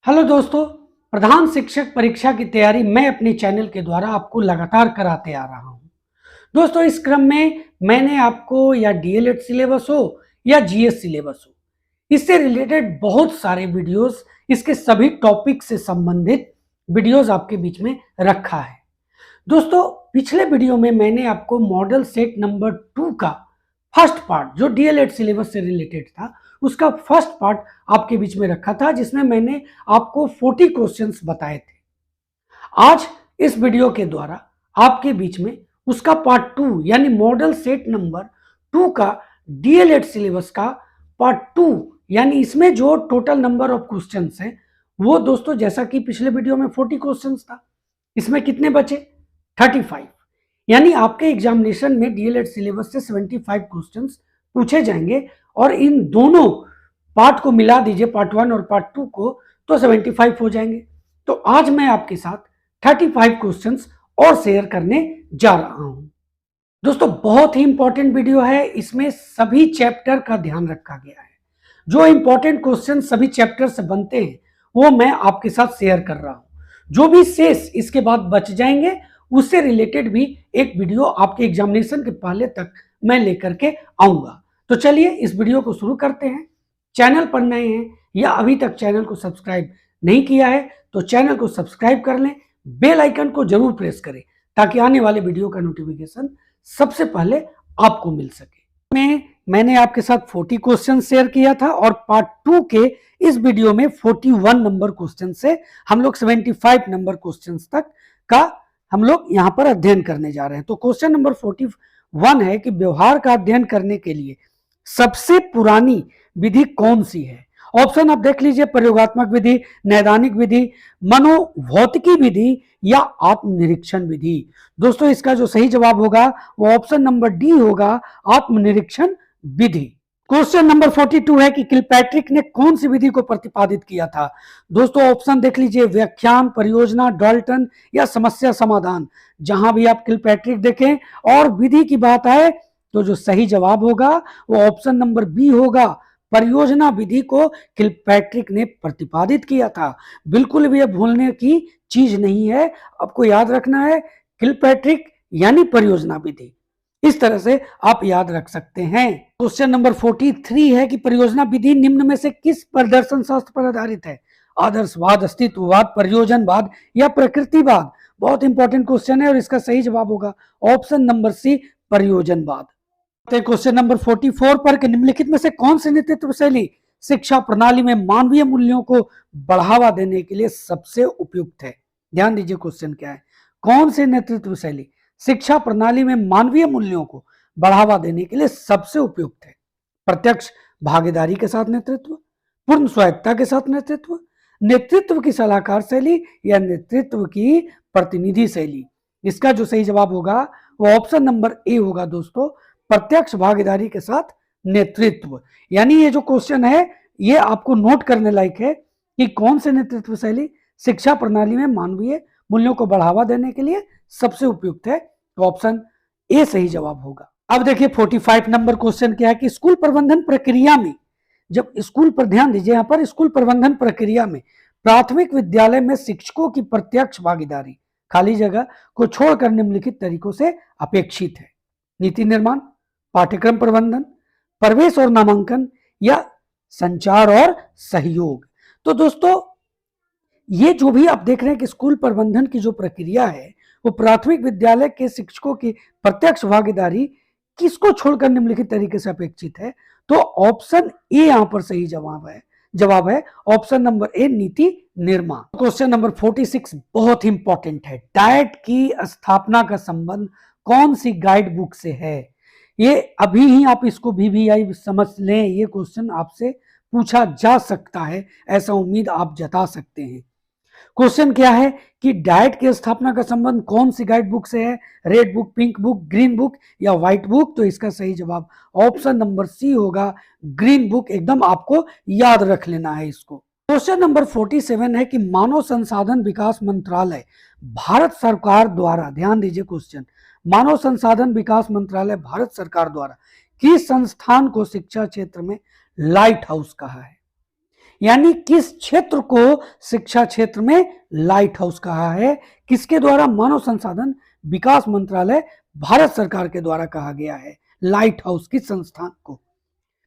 Hello दोस्तों। प्रधान शिक्षक परीक्षा की तैयारी मैं अपने चैनल के द्वारा आपको लगातार कराते आ रहा हूं। दोस्तों, इस क्रम में मैंने आपको या डीएलएड सिलेबस हो या जीएस सिलेबस हो, इससे रिलेटेड बहुत सारे वीडियोस, इसके सभी टॉपिक से संबंधित वीडियोस आपके बीच में रखा है। दोस्तों, पिछले वीडियो में मैंने आपको मॉडल सेट नंबर 2 का फर्स्ट पार्ट, जो डीएलएड सिलेबस से रिलेटेड था, उसका फर्स्ट पार्ट आपके बीच में रखा था, जिसमें मैंने आपको 40 क्वेश्चंस बताए थे। आज इस वीडियो के द्वारा आपके बीच में उसका पार्ट 2 यानी मॉडल सेट नंबर 2 का डीएलएड सिलेबस का पार्ट 2 यानी इसमें जो टोटल नंबर ऑफ क्वेश्चंस हैं, वो दोस्तों जैसा कि पिछले वीडियो में 40 क्वेश्चंस था, इसमें कितने बचे? 35। यानी आपके एग्जामिनेशन में डीएलएड सिलेबस से 75 क्वेश्चंस पूछे जाएंगे और इन दोनों पार्ट को मिला दीजिए, पार्ट 1 और पार्ट 2 को, तो 75 हो जाएंगे। तो आज मैं आपके साथ 35 क्वेश्चंस और शेयर करने जा रहा हूं। दोस्तों, बहुत ही इंपॉर्टेंट वीडियो है, इसमें सभी चैप्टर का ध्यान रखा गया है। जो इंपॉर्टेंट क्वेश्चन सभी चैप्टर से बनते हैं वो मैं आपके साथ शेयर कर रहा हूं। जो भी शेष इसके बाद बच जाएंगे उससे रिलेटेड भी एक वीडियो आपके एग्जामिनेशन के पहले तक मैं लेकर के आऊंगा। तो चलिए इस वीडियो को शुरू करते हैं। चैनल पर नए हैं या अभी तक चैनल को सब्सक्राइब नहीं किया है तो चैनल को सब्सक्राइब कर लें, बेल आइकन को जरूर प्रेस करें ताकि आने वाले वीडियो का नोटिफिकेशन सबसे पहले आपको मिल सके। मैंने आपके साथ 40 क्वेश्चन शेयर किया था और पार्ट 2 के इस वीडियो में 41 नंबर क्वेश्चन से हम लोग 75 नंबर क्वेश्चन तक का हम लोग यहां पर अध्ययन करने जा रहे हैं। तो क्वेश्चन नंबर 41 है कि व्यवहार का अध्ययन करने के लिए सबसे पुरानी विधि कौन सी है? ऑप्शन आप देख लीजिए, प्रयोगात्मक विधि, नैदानिक विधि, मनोभौतिकी विधि या आत्मनिरीक्षण विधि। दोस्तों, इसका जो सही जवाब होगा वो ऑप्शन नंबर डी होगा, आत्मनिरीक्षण विधि। क्वेश्चन नंबर 42 है कि किलपैट्रिक ने कौन सी विधि को प्रतिपादित किया था? दोस्तों, ऑप्शन देख लीजिए, व्याख्यान, परियोजना, डाल्टन या समस्या समाधान। जहां भी आप किलपैट्रिक देखें और विधि की बात आए तो जो सही जवाब होगा वो ऑप्शन नंबर बी होगा, परियोजना विधि को किलपैट्रिक ने प्रतिपादित किया था। बिल्कुल भी भूलने की चीज नहीं है, आपको याद रखना है किलपैट्रिक यानी परियोजना विधि। इस तरह से आप याद रख सकते हैं। क्वेश्चन नंबर 43 है कि परियोजना विधि निम्न में से किस प्रदर्शन शास्त्र पर आधारित है? आदर्शवाद, अस्तित्ववाद, परियोजनवाद या प्रकृतिवाद। बहुत इंपॉर्टेंट क्वेश्चन है और इसका सही जवाब होगा ऑप्शन नंबर सी, परियोजनवाद। क्वेश्चन नंबर 44 पर कि निम्नलिखित में से कौन सी नेतृत्व शैली शिक्षा प्रणाली में मानवीय मूल्यों को बढ़ावा देने के लिए सबसे उपयुक्त है? ध्यान दीजिए क्वेश्चन क्या है। कौन सी नेतृत्व शैली शिक्षा प्रणाली में मानवीय मूल्यों को बढ़ावा देने के लिए सबसे उपयुक्त है? प्रत्यक्ष भागीदारी के साथ नेतृत्व, पूर्ण स्वायत्तता के साथ नेतृत्व, नेतृत्व की सलाहकार शैली या नेतृत्व की प्रतिनिधि शैली। इसका जो सही जवाब होगा वो ऑप्शन नंबर ए होगा दोस्तों, प्रत्यक्ष भागीदारी के साथ नेतृत्व। यानी ये जो क्वेश्चन है ये आपको नोट करने लायक है कि कौन से नेतृत्व शैली शिक्षा प्रणाली में मानवीय मूल्यों को बढ़ावा देने के लिए सबसे उपयुक्त है, तो ऑप्शन ए सही जवाब होगा। अब देखिए 45 नंबर क्वेश्चन क्या है कि स्कूल प्रबंधन प्रक्रिया में, जब स्कूल पर ध्यान दीजिए, यहां पर स्कूल प्रबंधन प्रक्रिया में प्राथमिक विद्यालय में शिक्षकों की प्रत्यक्ष भागीदारी खाली जगह को छोड़कर निम्नलिखित तरीकों से अपेक्षित है? नीति निर्माण, पाठ्यक्रम प्रबंधन, प्रवेश और नामांकन या संचार और सहयोग। तो दोस्तों, ये जो भी आप देख रहे हैं कि स्कूल प्रबंधन की जो प्रक्रिया है वो प्राथमिक विद्यालय के शिक्षकों की प्रत्यक्ष भागीदारी किसको छोड़कर निम्नलिखित तरीके से अपेक्षित है? तो ऑप्शन ए यहां पर सही जवाब है ऑप्शन नंबर ए, नीति निर्माण। क्वेश्चन नंबर 46 बहुत इंपॉर्टेंट है। डाइट की स्थापना का संबंध कौन सी गाइड बुक से है? ये अभी ही आप इसको VVI समझ लें, ये क्वेश्चन आपसे पूछा जा सकता है, ऐसा उम्मीद आप जता सकते हैं। क्वेश्चन क्या है कि डाइट की स्थापना का संबंध कौन सी गाइड बुक से है? Red book, pink book, green book या व्हाइट बुक? तो इसका सही जवाब ऑप्शन नंबर सी होगा, ग्रीन बुक। एकदम आपको याद रख लेना है इसको। क्वेश्चन नंबर 47 है कि मानव संसाधन विकास मंत्रालय भारत सरकार द्वारा, ध्यान दीजिए क्वेश्चन, मानव संसाधन विकास मंत्रालय भारत सरकार द्वारा किस संस्थान को शिक्षा क्षेत्र में लाइट हाउस कहा है? यानी किस क्षेत्र को शिक्षा क्षेत्र में लाइट हाउस कहा है? किसके द्वारा? मानव संसाधन विकास मंत्रालय भारत सरकार के द्वारा कहा गया है लाइट हाउस किस संस्थान को।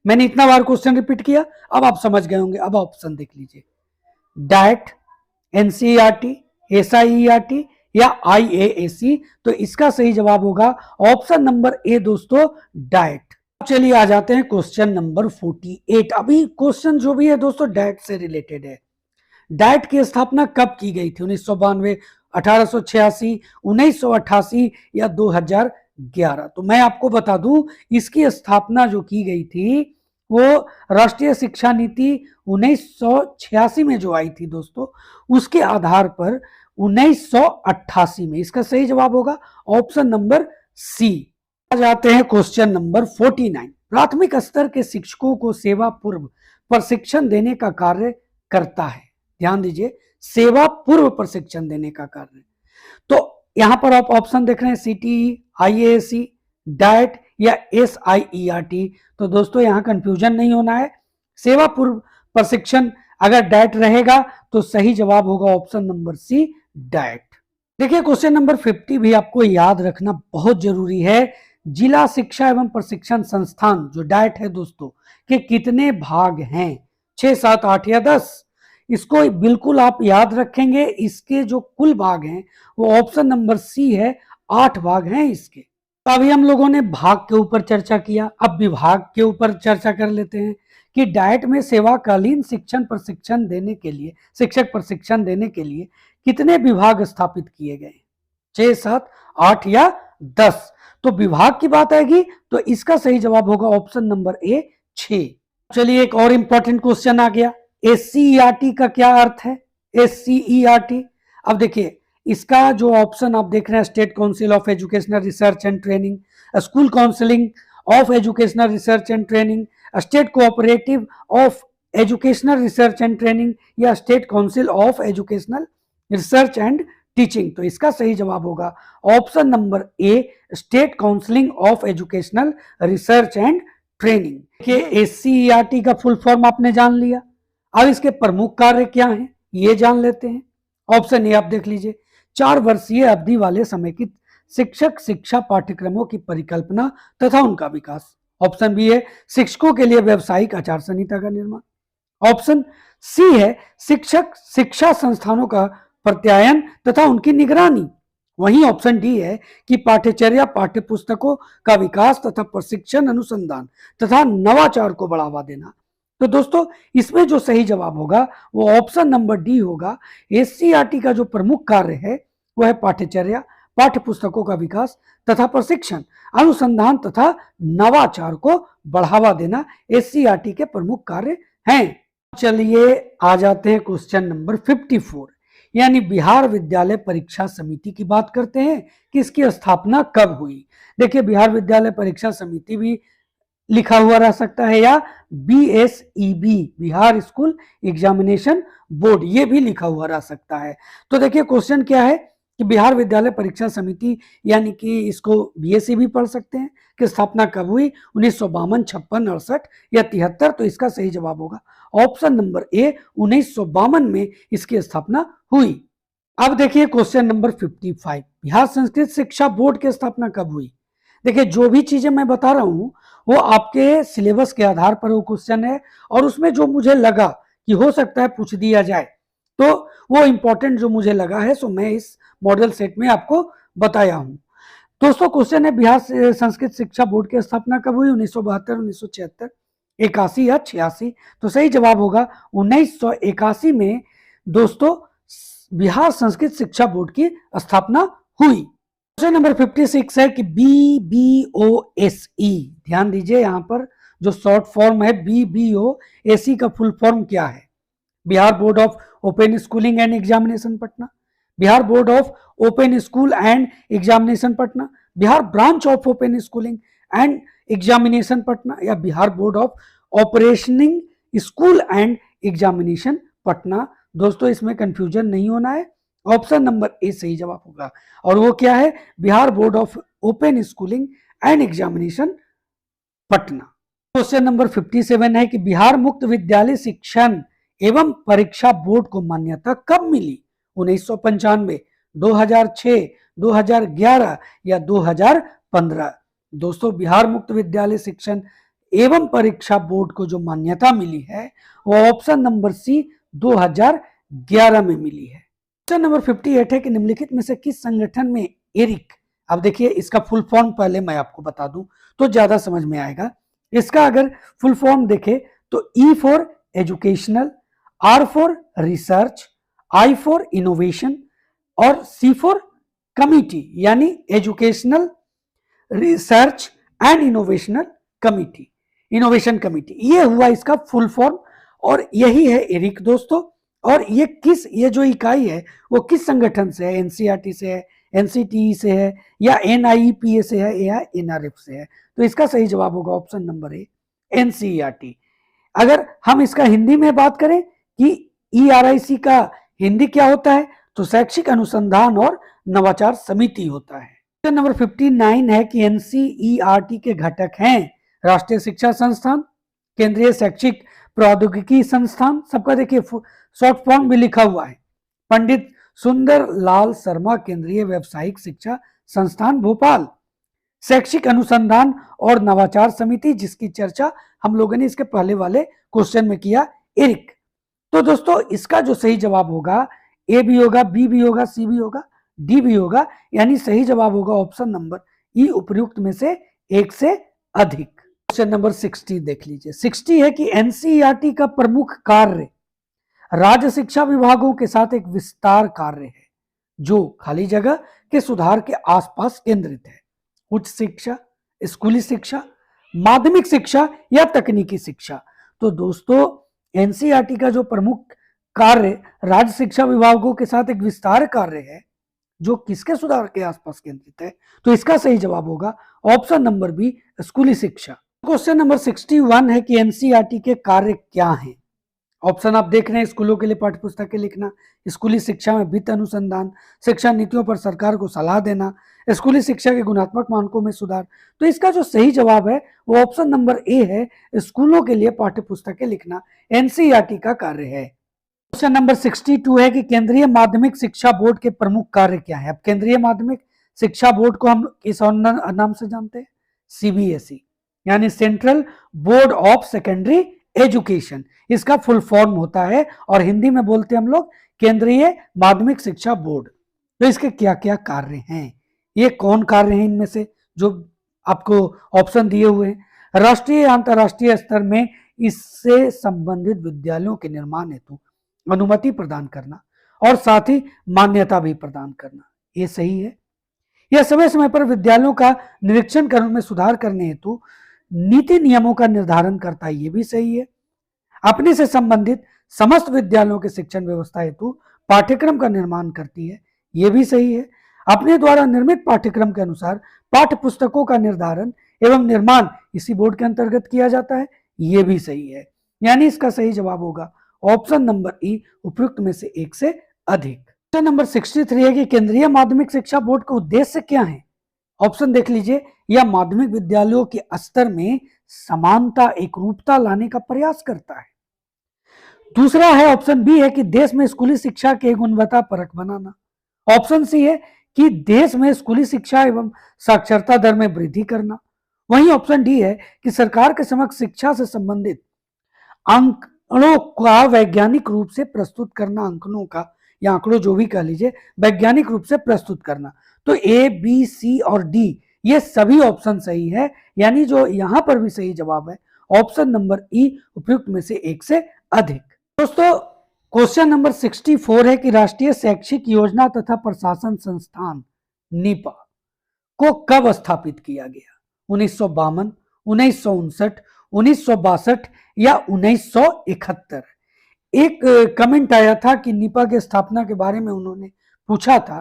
मैंने इतना बार क्वेश्चन रिपीट किया, अब आप समझ गए होंगे। अब ऑप्शन देख लीजिए, डैट, एनसीईआरटी, एसआईईआरटी या आईएएसी। तो इसका सही जवाब होगा ऑप्शन नंबर ए दोस्तों, डैट। चलिए आ जाते हैं क्वेश्चन नंबर 48। अभी क्वेश्चन जो भी है दोस्तों डैट से रिलेटेड है। डैट की स्थापना कब की गई थी? 1992, 1886, 1988 या 2011? तो मैं आपको बता दूं, इसकी स्थापना जो की गई थी वो राष्ट्रीय शिक्षा नीति 1986 में जो आई थी दोस्तों, उसके आधार पर 1988 में। इसका सही जवाब होगा ऑप्शन नंबर सी। आ जाते हैं क्वेश्चन नंबर 49। प्राथमिक स्तर के शिक्षकों को सेवा पूर्व प्रशिक्षण देने का कार्य करता है। ध्यान दीजिए, सेवा पूर्व प्रशिक्षण देने का कार्य। तो यहां पर आप ऑप्शन देख रहे हैं, सीटीई, आईएएसी, डैट या एसआईईआरटी। तो दोस्तों यहां कंफ्यूजन नहीं होना है, सेवा पूर्व प्रशिक्षण अगर डैट रहेगा तो सही जवाब होगा ऑप्शन नंबर सी, डैट। देखिए क्वेश्चन नंबर 50 भी आपको याद रखना बहुत जरूरी है। जिला शिक्षा एवं प्रशिक्षण संस्थान जो डैट है दोस्तों के कितने भाग हैं? 6, 7, 8 या 10? इसको बिल्कुल आप याद रखेंगे। इसके जो कुल भाग हैं वो ऑप्शन नंबर सी है, 8 भाग हैं इसके। तो अभी हम लोगों ने भाग के ऊपर चर्चा किया, अब विभाग के ऊपर चर्चा कर लेते हैं कि डाइट में सेवाकालीन शिक्षण प्रशिक्षण देने के लिए, शिक्षक प्रशिक्षण देने के लिए कितने विभाग स्थापित किए गए? 6, 7, 8 या 10? तो विभाग की बात आएगी तो इसका सही जवाब होगा ऑप्शन नंबर ए, 6। चलिए एक और इंपॉर्टेंट क्वेश्चन आ गया, एससीईआरटी का क्या अर्थ है? एससीईआरटी, अब देखिए इसका जो ऑप्शन आप देख रहे हैं, state council of educational research and training, school counselling of educational research and training, state cooperative of educational research and training या state council of educational research and teaching. तो इसका सही जवाब होगा option number A, state counselling of educational research and training. के SCERT का full form आपने जान लिया, अब इसके प्रमुख कार्य क्या हैं ये जान लेते हैं। ऑप्शन ए आप देख लीजिए, 4 वर्षीय अवधि वाले समेकित शिक्षक शिक्षा पाठ्यक्रमों की परिकल्पना तथा उनका विकास। ऑप्शन बी है शिक्षकों के लिए व्यावसायिक आचार संहिता का निर्माण। ऑप्शन सी है शिक्षक शिक्षा संस्थानों का प्रत्यायन तथा उनकी निगरानी। वहीं ऑप्शन डी है कि पाठ्यचर्या पाठ्य पुस्तकों का विकास तथा प्रशिक्षण अनुसंधान तथा नवाचार को बढ़ावा देना। तो दोस्तों इसमें जो सही जवाब होगा वो ऑप्शन नंबर डी होगा। एससीईआरटी का जो प्रमुख कार्य है वह है पाठ्यचर्या पाठ्य पुस्तकों का विकास तथा प्रशिक्षण अनुसंधान तथा नवाचार को बढ़ावा देना एससीईआरटी के प्रमुख कार्य हैं। चलिए आ जाते हैं क्वेश्चन नंबर 54, यानी बिहार विद्यालय परीक्षा समिति की बात करते हैं कि इसकी स्थापना कब हुई। देखिए बिहार विद्यालय परीक्षा समिति भी लिखा हुआ रह सकता है या BSEB, Bihar school examination board, ये भी लिखा हुआ रह सकता है। तो देखिए क्वेश्चन क्या है कि बिहार विद्यालय परीक्षा समिति यानी कि इसको बीएसईबी पढ़ सकते हैं कि स्थापना कब हुई? 1952, 56, 68 या 73? तो इसका सही जवाब होगा ऑप्शन नंबर ए, 1952 में इसकी स्थापना हुई। अब देखिए क्वेश्चन नंबर 55, बिहार संस्कृत शिक्षा बोर्ड की स्थापना कब हुई? देखिए जो भी चीजें मैं बता रहा हूं वो आपके सिलेबस के आधार पर वो क्वेश्चन है और उसमें जो मुझे लगा कि हो सकता है पूछ दिया जाए तो वो इंपॉर्टेंट जो मुझे लगा है सो मैं इस मॉडल सेट में आपको बताया हूं। दोस्तों क्वेश्चन है बिहार संस्कृत शिक्षा बोर्ड की स्थापना कब हुई? 1972, 1976, 81 या 86? तो सही जवाब होगा 1981 में दोस्तों बिहार संस्कृत शिक्षा बोर्ड की स्थापना हुई। क्वेश्चन नंबर 56 है कि BBOSE, ध्यान दीजिए यहां पर जो शॉर्ट फॉर्म है BBOSE का फुल फॉर्म क्या है? Bihar board of open schooling and examination Patna, Bihar board of open school and examination Patna, Bihar branch of open schooling and examination Patna या Bihar board of operationing school and examination Patna. दोस्तों इसमें कंफ्यूजन नहीं होना है, ऑप्शन नंबर ए सही जवाब होगा और वो क्या है? Bihar board of open schooling and examination Patna. Question number 57 है कि बिहार मुक्त विद्यालय शिक्षण एवं परीक्षा बोर्ड को मान्यता कब मिली? 1995, 2006, 2011 या 2015? दोस्तों, बिहार मुक्त विद्यालय शिक्षण एवं परीक्षा बोर्ड को जो मान्यता मिली है वो ऑप्शन नंबर सी 2011 में मिली है। क्वेश्चन नंबर 58 है कि निम्नलिखित में से किस संगठन में एरिक, अब देखिए इसका फुल फॉर्म पहले मैं आपको बता दूं तो ज्यादा समझ में आएगा। इसका अगर फुल फॉर्म देखें तो E for educational, R for research, I for innovation और सी फॉर कमिटी, यानी educational, research and innovation committee, ये हुआ इसका फुल फॉर्म और यही है एरिक दोस्तों। और ये जो इकाई है वो किस संगठन से है? एनसीईआरटी से है, एनसीटीई से है या एनआईपीए से है या एनआरएफ से है? तो इसका सही जवाब होगा ऑप्शन नंबर ए, एनसीईआरटी। अगर हम इसका हिंदी में बात करें कि ईआरआईसी का हिंदी क्या होता है, तो शैक्षिक अनुसंधान और नवाचार समिति होता है। क्वेश्चन नंबर 59 है कि एनसीईआरटी के घटक हैं राष्ट्रीय शिक्षा संस्थान, केंद्रीय शैक्षिक प्रौद्योगिकी संस्थान, सबका देखिए शॉर्ट फॉर्म भी लिखा हुआ है, पंडित सुंदर लाल शर्मा केंद्रीय व्यावसायिक शिक्षा संस्थान भोपाल, शैक्षिक अनुसंधान और नवाचार समिति, जिसकी चर्चा हम लोगों ने इसके पहले वाले क्वेश्चन में किया, एरिक। तो दोस्तों इसका जो सही जवाब होगा ए भी होगा, बी भी होगा, सी भी होगा, डी भी होगा, यानी सही जवाब होगा ऑप्शन नंबर ई, उपयुक्त में से एक से अधिक। क्वेश्चन नंबर 60 देख लीजिए। 60 है कि एनसीईआरटी का प्रमुख कार्य राज्य शिक्षा विभागों के साथ एक विस्तार कार्य है जो खाली जगह के सुधार के आसपास केंद्रित है। उच्च शिक्षा, स्कूली शिक्षा, माध्यमिक शिक्षा या तकनीकी शिक्षा? तो दोस्तों एनसीईआरटी का जो प्रमुख कार्य राज्य शिक्षा विभागों के साथ एक विस्तार कार्य है जो किसके सुधार के आसपास केंद्रित है? तो इसका सही जवाब होगा ऑप्शन नंबर बी, स्कूली शिक्षा। क्वेश्चन नंबर 61 है कि एनसीईआरटी के कार्य क्या हैं? ऑप्शन आप देख रहे हैं, स्कूलों के लिए पाठ्य पुस्तकें लिखना, स्कूली शिक्षा में वित्त अनुसंधान, शिक्षा नीतियों पर सरकार को सलाह देना, स्कूली शिक्षा के गुणात्मक मानकों में सुधार। तो इसका जो सही जवाब है वो ऑप्शन नंबर ए है, स्कूलों के लिए पाठ्य पुस्तकें लिखना एनसीईआरटी का कार्य है। क्वेश्चन नंबर 62 है कि केंद्रीय माध्यमिक शिक्षा बोर्ड के प्रमुख कार्य क्या है? अब केंद्रीय माध्यमिक शिक्षा बोर्ड को हम किस नाम से जानते हैं? सीबीएसई, यानी central board of secondary education, इसका फुल फॉर्म होता है और हिंदी में बोलते हैं हम लोग केंद्रीय माध्यमिक शिक्षा बोर्ड। तो इसके क्या क्या कार्य हैं? ये कौन कार्य हैं इनमें से जो आपको ऑप्शन दिए हुए हैं? राष्ट्रीय अंतरराष्ट्रीय स्तर में इससे संबंधित विद्यालयों के निर्माण हेतु अनुमति प्रदान करना और साथ ही मान्यता भी प्रदान करना, ये सही है। यह समय समय पर विद्यालयों का निरीक्षण कर उनमें सुधार करने हेतु नीति नियमों का निर्धारण करता है, ये भी सही है। अपने से संबंधित समस्त विद्यालयों के शिक्षण व्यवस्था हेतु पाठ्यक्रम का निर्माण करती है, ये भी सही है। अपने द्वारा निर्मित पाठ्यक्रम के अनुसार पाठ्य पुस्तकों का निर्धारण एवं निर्माण इसी बोर्ड के अंतर्गत किया जाता है, ये भी सही है। यानी इसका सही जवाब होगा ऑप्शन नंबर ई, उपयुक्त में से एक से अधिक। क्वेश्चन नंबर 63 है कि केंद्रीय माध्यमिक शिक्षा बोर्ड का उद्देश्य क्या है? ऑप्शन देख लीजिए। यह माध्यमिक विद्यालयों के स्तर में समानता, एकरूपता लाने का प्रयास करता है। दूसरा है ऑप्शन बी है कि देश में स्कूली शिक्षा के गुणवत्ता परक बनाना। ऑप्शन सी है कि देश में स्कूली शिक्षा एवं साक्षरता दर में वृद्धि करना। वहीं ऑप्शन डी है कि सरकार के समक्ष शिक्षा से संबंधित आंकड़ों का वैज्ञानिक रूप से प्रस्तुत करना, आंकड़ों का या आंकड़ों जो भी कह लीजिए, वैज्ञानिक रूप से प्रस्तुत करना। तो ए, बी, सी और डी ये सभी ऑप्शन सही है, यानी जो यहां पर भी सही जवाब है ऑप्शन नंबर ई, उपयुक्त में से एक से अधिक। दोस्तों क्वेश्चन नंबर 64 है कि राष्ट्रीय शैक्षिक योजना तथा प्रशासन संस्थान नीपा को कब स्थापित किया गया? 1952, 1959, 1962 या 1971? एक कमेंट आया था कि नीपा की स्थापना के बारे में उन्होंने पूछा था।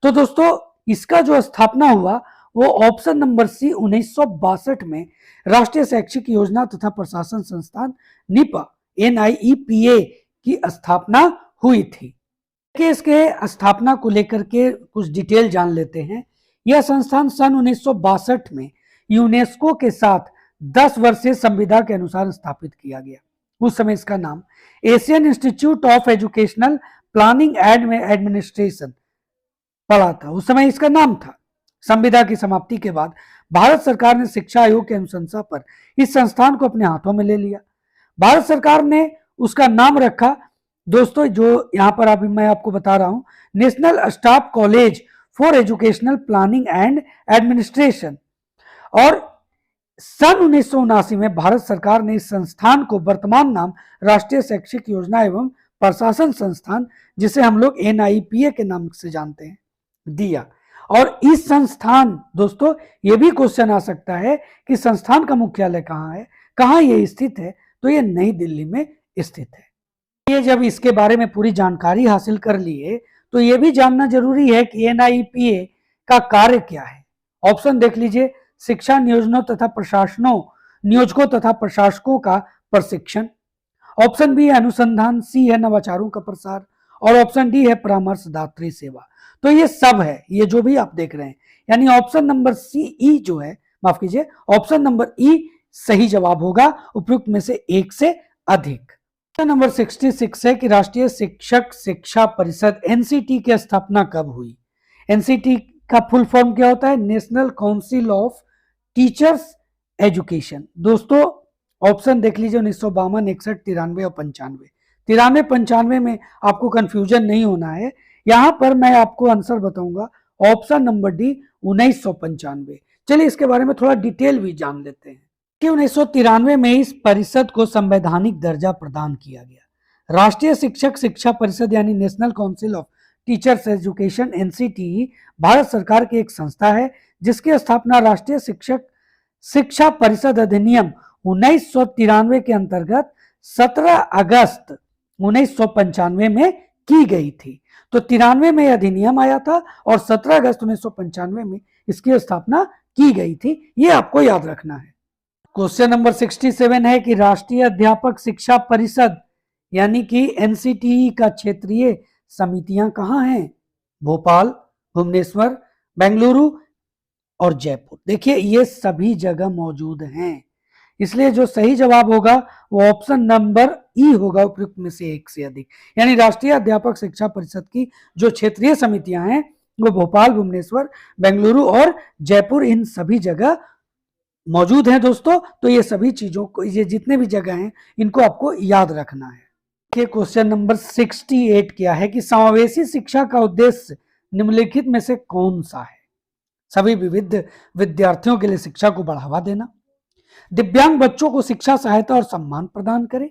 तो दोस्तों इसका जो स्थापना हुआ वो ऑप्शन नंबर सी 1962 में राष्ट्रीय शैक्षिक योजना तथा प्रशासन संस्थान नीपा NIEPA की स्थापना हुई थी। इसके स्थापना को लेकर के कुछ डिटेल जान लेते हैं। यह संस्थान सन 1962 में यूनेस्को के साथ 10 वर्षीय संविदा के अनुसार स्थापित किया गया। उस समय इसका नाम Asian institute of educational planning and administration पड़ा था, उस समय इसका नाम था। संविदा की समाप्ति के बाद भारत सरकार ने शिक्षा आयोग की अनुशंसा पर इस संस्थान को अपने हाथों में ले लिया। भारत सरकार ने उसका नाम रखा दोस्तों, जो यहां पर अभी मैं आपको बता रहा हूं, national staff college for educational planning and administration. और सन 1979 में भारत सरकार ने इस संस्थान को वर्तमान नाम राष्ट्रीय शैक्षिक योजना एवं प्रशासन संस्थान, जिसे हम लोग NIPA के नाम से जानते हैं, दिया। और इस संस्थान दोस्तों, ये भी क्वेश्चन आ सकता है कि संस्थान का मुख्यालय कहाँ है, कहाँ ये स्थित है, तो ये नई दिल्ली में स्थित है। ये जब इसके बारे में पूरी जानकारी हासिल कर लिए तो ये भी जानना जरूरी है कि NIPA का कार्य क्या है। ऑप्शन देख लीजिए, शिक्षा नियोजकों तथा प्रशासकों का प्रशिक्षण। ऑप्शन बी है अनुसंधान, सी है नवाचारों का प्रसार, और ऑप्शन डी है परामर्शदात्री सेवा। तो ये सब है, ये जो भी आप देख रहे हैं, यानी ऑप्शन नंबर ई जो है, माफ कीजिए, ऑप्शन नंबर ई सही जवाब होगा उपयुक्त में से एक से अधिक। नंबर 66 है कि राष्ट्रीय शिक्षक शिक्षा परिषद NCT की स्थापना कब हुई। NCT का फुल फॉर्म क्या होता है? National council of teachers education. दोस्तों ऑप्शन देख लीजिए, 1952, 61, 93 और 95। 93, 95 में आपको कंफ्यूजन नहीं होना है, यहां पर मैं आपको आंसर बताऊंगा ऑप्शन नंबर डी 1995। चलिए इसके बारे में थोड़ा डिटेल भी जान लेते हैं कि 1993 में इस परिषद को संवैधानिक दर्जा प्रदान किया गया। राष्ट्रीय शिक्षक शिक्षा परिषद यानी national council of teachers education NCT Bharat सरकार की एक संस्था है, जिसकी स्थापना राष्ट्रीय शिक्षक शिक्षा परिषद अधिनियम 1993 के अंतर्गत 17 अगस्त 1995 में की गई थी। तो 93 में अधिनियम आया था और 17 अगस्त 1995 में इसकी स्थापना की गई थी, ये आपको याद रखना है। क्वेश्चन नंबर 67 है कि राष्ट्रीय अध्यापक शिक्षा परिषद यानी कि NCTE का क्षेत्रीय समितियां कहाँ हैं? भोपाल, भुवनेश्वर, बेंगलुरु और जयपुर। देखिए ये सभी जगह मौजूद हैं, इसलिए जो सही जवाब होगा वो ऑप्शन नंबर ई होगा उपयुक्त में से एक से अधिक। यानी राष्ट्रीय अध्यापक शिक्षा परिषद की जो क्षेत्रीय समितियां हैं वो भोपाल, भुवनेश्वर, बेंगलुरु और जयपुर, इन सभी जगह मौजूद हैं दोस्तों। तो ये सभी चीजों को, ये जितने भी जगह हैं, इनको आपको याद रखना है। क्वेश्चन नंबर 68 क्या है कि समावेशी शिक्षा का उद्देश्य निम्नलिखित में से कौन सा है? सभी विविध विद्यार्थियों के लिए शिक्षा को बढ़ावा देना, दिव्यांग बच्चों को शिक्षा सहायता और सम्मान प्रदान करें,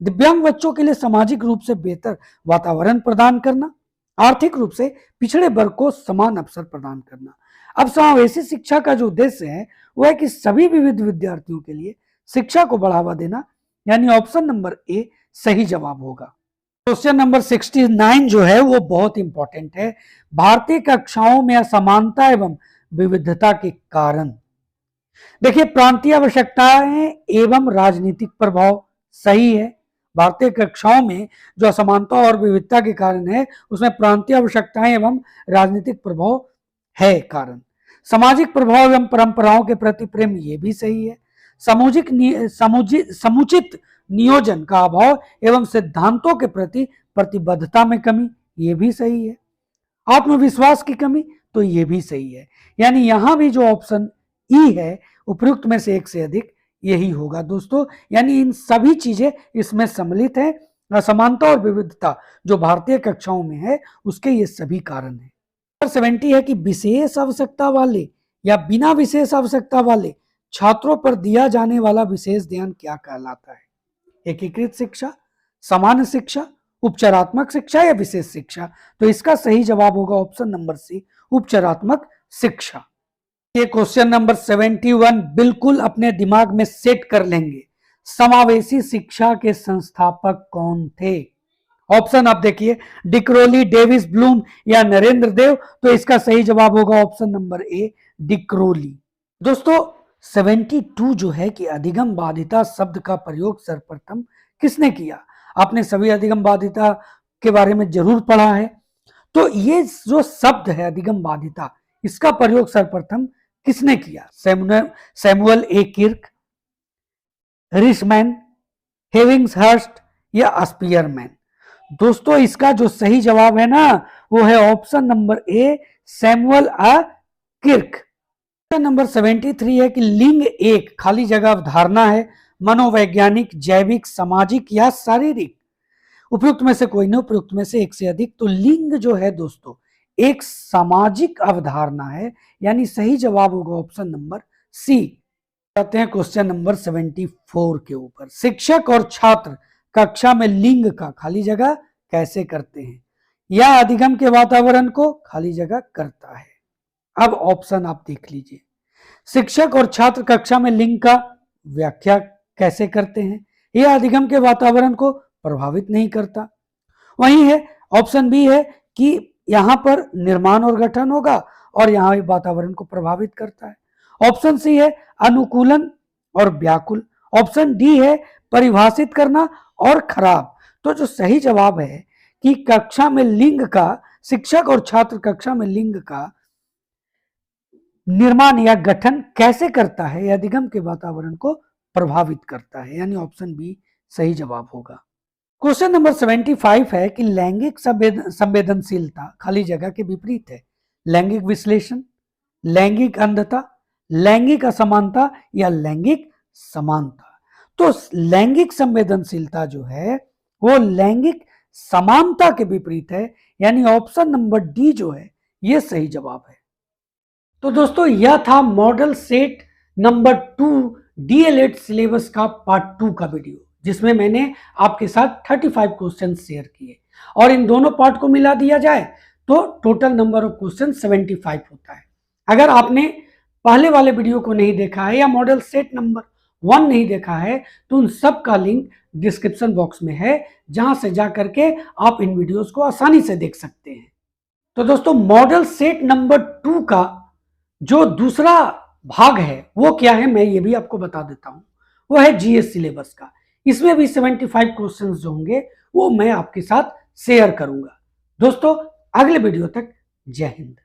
दिव्यांग बच्चों के लिए सामाजिक रूप से बेहतर वातावरण प्रदान करना, आर्थिक रूप से पिछड़े वर्ग को समान अवसर प्रदान करना। अब समावेशी शिक्षा का जो उद्देश्य है वो है कि सभी विविध विद्यार्थियों के लिए शिक्षा को बढ़ावा देना, यानी ऑप्शन नंबर ए सही जवाब होगा। क्वेश्चन नंबर 69 जो है वो बहुत इंपॉर्टेंट है। भारतीय कक्षाओं में असमानता एवं विविधता के कारण। देखिए प्रांतीय आवश्यकताएं एवं राजनीतिक प्रभाव सही है। भारतीय कक्षाओं में जो असमानता और विविधता के कारण है उसमें प्रांतीय आवश्यकताएं एवं राजनीतिक प्रभाव है कारण। सामाजिक प्रभाव एवं परंपराओं के प्रति प्रेम, ये भी सही है। समुचित नियोजन का अभाव एवं सिद्धांतों के प्रति प्रतिबद्धता में कमी, ये भी सही है। आत्मविश्वास की कमी, तो ये भी सही है। यानी यहां भी जो ऑप्शन ई है उपयुक्त में से एक से अधिक यही होगा दोस्तों। यानी इन सभी चीजें इसमें सम्मिलित है। असमानता और विविधता जो भारतीय कक्षाओं में है उसके ये सभी कारण है। 70 है कि विशेष आवश्यकता वाले या बिना विशेष आवश्यकता वाले छात्रों पर दिया जाने वाला विशेष ध्यान क्या कहलाता है? एकीकृत शिक्षा, सामान्य शिक्षा, उपचारात्मक शिक्षा या विशेष शिक्षा? तो इसका सही जवाब होगा ऑप्शन नंबर सी, उपचारात्मक शिक्षा। ये क्वेश्चन नंबर 71 बिल्कुल अपने दिमाग में सेट कर लेंगे। समावेशी शिक्षा के संस्थापक कौन थे? ऑप्शन आप देखिए, डिक्रोली, डेविस ब्लूम या नरेंद्र देव। तो इसका सही जवाब होगा ऑप्शन नंबर ए, डिक्रोली। दोस्तों 72 जो है कि अधिगम बाधिता शब्द का प्रयोग सर्वप्रथम किसने किया? आपने सभी अधिगम बाधिता के बारे में जरूर पढ़ा है। तो ये जो शब्द है अधिगम बाधिता, इसका प्रयोग सर्वप्रथम किसने किया? सैमुअल ए किर्क, रिशमैन, हेविंग्सहर्स्ट या स्पीयरमैन? दोस्तों इसका जो सही जवाब है ना वो है option number A, Samuel Kirk. Number 73 है कि लिंग एक खाली जगह अवधारणा है, मनोवैज्ञानिक, जैविक, सामाजिक या शारीरिक? उपयुक्त में से कोई नहीं, उपयुक्त में से एक से अधिक। तो लिंग जो है दोस्तों एक सामाजिक अवधारणा है, यानी सही जवाब होगा ऑप्शन नंबर सी। आते हैं क्वेश्चन नंबर 74 के ऊपर। शिक्षक और छात्र कक्षा में लिंग का खाली जगह कैसे करते हैं? या अधिगम के वातावरण को खाली जगह करता है? अब ऑप्शन आप देख लीजिए। शिक्षक और छात्र कक्षा में लिंग का व्याख्या कैसे करते हैं? यह अधिगम के वातावरण को प्रभावित नहीं करता। वही है ऑप्शन बी है कि यहां पर निर्माण और गठन होगा और यहां वातावरण को प्रभावित करता है। ऑप्शन सी है अनुकूलन और व्याकुल। ऑप्शन डी है परिभाषित करना और खराब। तो जो सही जवाब है कि कक्षा में लिंग का, शिक्षक और छात्र कक्षा में लिंग का निर्माण या गठन कैसे करता है, यह अधिगम के वातावरण को प्रभावित करता है, यानी ऑप्शन बी सही जवाब होगा। क्वेश्चन नंबर 75 है कि लैंगिक संवेदनशीलता खाली जगह के विपरीत है। लैंगिक विश्लेषण, लैंगिक अंधता, लैंगिक असमानता या लैंगिक समानता? तो लैंगिक संवेदनशीलता जो है वो लैंगिक समानता के विपरीत है, यानी ऑप्शन नंबर डी जो है ये सही जवाब है। तो दोस्तों यह था model set number 2 DElEd syllabus का पार्ट 2 का वीडियो, जिसमें मैंने आपके साथ 35 क्वेश्चन शेयर किए और इन दोनों पार्ट को मिला दिया जाए तो टोटल नंबर ऑफ क्वेश्चन 75 होता है। अगर आपने पहले वाले वीडियो को नहीं देखा है या मॉडल सेट नंबर 1 नहीं देखा है तो उन सब का लिंक डिस्क्रिप्शन बॉक्स में है, जहां से जा करके आप इन वीडियोस को आसानी से देख सकते हैं। तो दोस्तों मॉडल सेट नंबर 2 का जो दूसरा भाग है वो क्या है मैं ये भी आपको बता देता हूं। वो है जीएस सिलेबस का। इसमें भी 75 क्वेश्चंस जो होंगे वो मैं आपके साथ शेयर करूंगा। दोस्तों अगले वीडियो तक जय हिंद।